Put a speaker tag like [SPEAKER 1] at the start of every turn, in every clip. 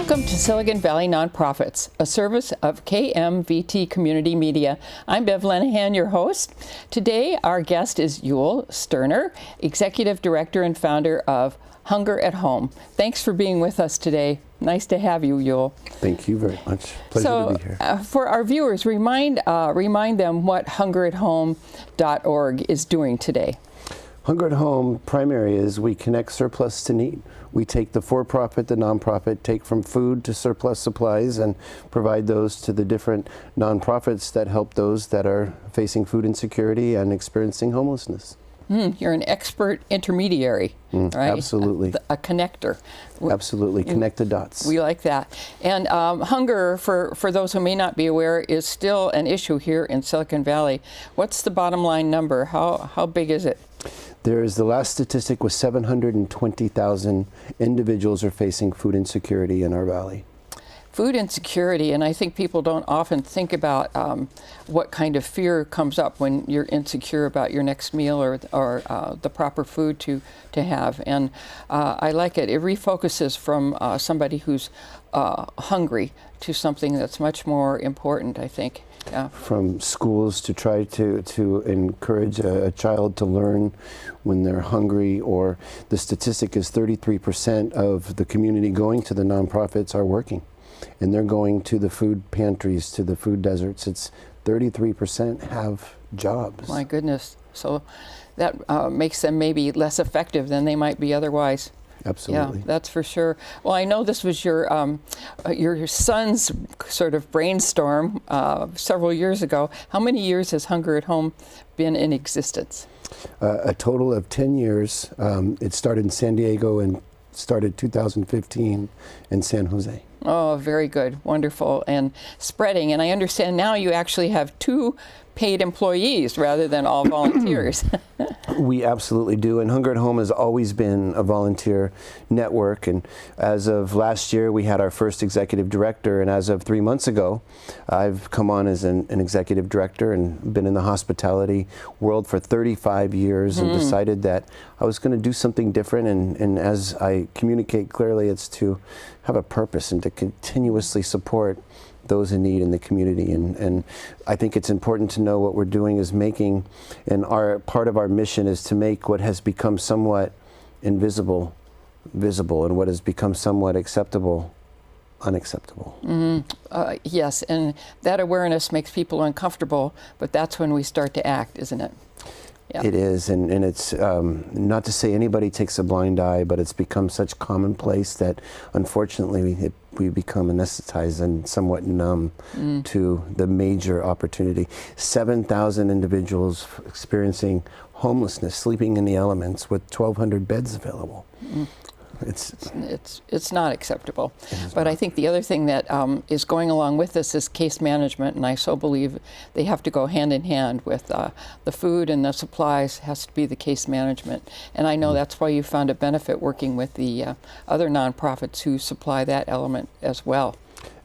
[SPEAKER 1] Welcome to Silicon Valley Nonprofits, a service of KMVT Community Media. I'm Bev Lenahan, your host. Today, our guest is Ewell Sterner, Executive Director and founder of Hunger at Home. Thanks for being with us today. Nice to have you, Ewell.
[SPEAKER 2] Thank you very much. Pleasure to be here.
[SPEAKER 1] For our viewers, remind them what hungerathome.org is doing today.
[SPEAKER 2] Hunger at Home primary is we connect surplus to need. We take the for-profit, the nonprofit, take from food to surplus supplies and provide those to the different nonprofits that help those that are facing food insecurity and experiencing homelessness.
[SPEAKER 1] You're an expert intermediary, right?
[SPEAKER 2] Absolutely.
[SPEAKER 1] A connector.
[SPEAKER 2] Absolutely. Connect the dots.
[SPEAKER 1] We like that. And hunger, for those who may not be aware, is still an issue here in Silicon Valley. What's the bottom line number? How big is it?
[SPEAKER 2] The last statistic was 720,000 individuals are facing food insecurity in our valley.
[SPEAKER 1] Food insecurity, and I think people don't often think about what kind of fear comes up when you're insecure about your next meal or the proper food to have. And I like it. It refocuses from somebody who's hungry to something that's much more important, I think. Yeah.
[SPEAKER 2] From schools to try to encourage a child to learn when they're hungry, or the statistic is 33% of the community going to the nonprofits are working. And they're going to the food pantries, to the food deserts. It's 33% have jobs.
[SPEAKER 1] My goodness. So that makes them maybe less effective than they might be otherwise.
[SPEAKER 2] Absolutely.
[SPEAKER 1] Yeah, that's for sure. Well, I know this was your son's sort of brainstorm several years ago. How many years has Hunger at Home been in existence?
[SPEAKER 2] A total of 10 years. It started in San Diego and started 2015 in San Jose.
[SPEAKER 1] Oh, very good. Wonderful. And spreading. And I understand now you actually have 2 paid employees rather than all volunteers.
[SPEAKER 2] We absolutely do. And Hunger at Home has always been a volunteer network. And as of last year, we had our first executive director. And as of 3 months ago, I've come on as an executive director and been in the hospitality world for 35 years and decided that I was going to do something different. And as I communicate clearly, it's to have a purpose and to continuously support those in need in the community. And I think it's important to know what we're doing is making, and part of our mission is to make what has become somewhat invisible visible, and what has become somewhat acceptable unacceptable.
[SPEAKER 1] Yes, and that awareness makes people uncomfortable, but that's when we start to act, isn't it? Yeah.
[SPEAKER 2] It is, and it's not to say anybody takes a blind eye, but it's become such commonplace that unfortunately we become anesthetized and somewhat numb to the major opportunity. 7,000 individuals experiencing homelessness, sleeping in the elements with 1,200 beds available.
[SPEAKER 1] It's not acceptable. But I think the other thing that is going along with this is case management, and I so believe they have to go hand in hand with the food and the supplies has to be the case management. And I know that's why you found a benefit working with the other nonprofits who supply that element as well.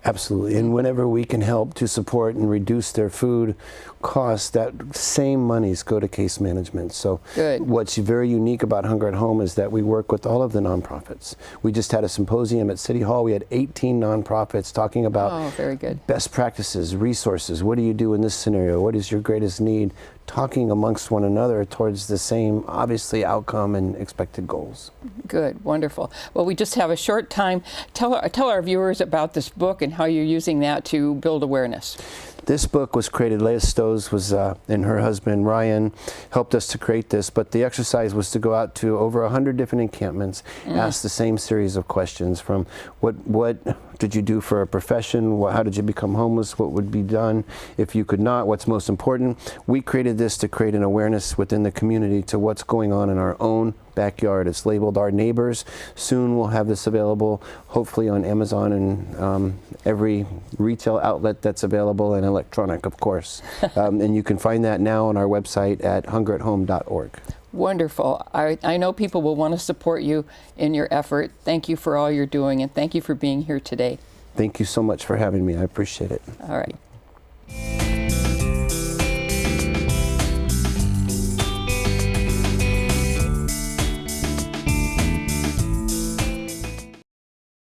[SPEAKER 2] Absolutely, and whenever we can help to support and reduce their food costs, that same monies go to case management. So what's very unique about Hunger at Home is that we work with all of the nonprofits. We just had a symposium at City Hall. We had 18 nonprofits talking about
[SPEAKER 1] very good.
[SPEAKER 2] Best practices, resources. What do you do in this scenario? What is your greatest need? Talking amongst one another towards the same, obviously, outcome and expected goals. Good,
[SPEAKER 1] wonderful. Well, we just have a short time. Tell our viewers about this book and how you're using that to build awareness.
[SPEAKER 2] This book was created, Leah Stowe's and her husband Ryan helped us to create this, but the exercise was to go out to over 100 different encampments, ask the same series of questions from what did you do for a profession, how did you become homeless, what would be done if you could not, what's most important. We created this to create an awareness within the community to what's going on in our own backyard. It's labeled Our Neighbors. Soon we'll have this available, hopefully on Amazon and every retail outlet that's available, and electronic, of course. And you can find that now on our website at hungerathome.org.
[SPEAKER 1] Wonderful. I know people will want to support you in your effort. Thank you for all you're doing, and thank you for being here today.
[SPEAKER 2] Thank you so much for having me. I appreciate it.
[SPEAKER 1] All right.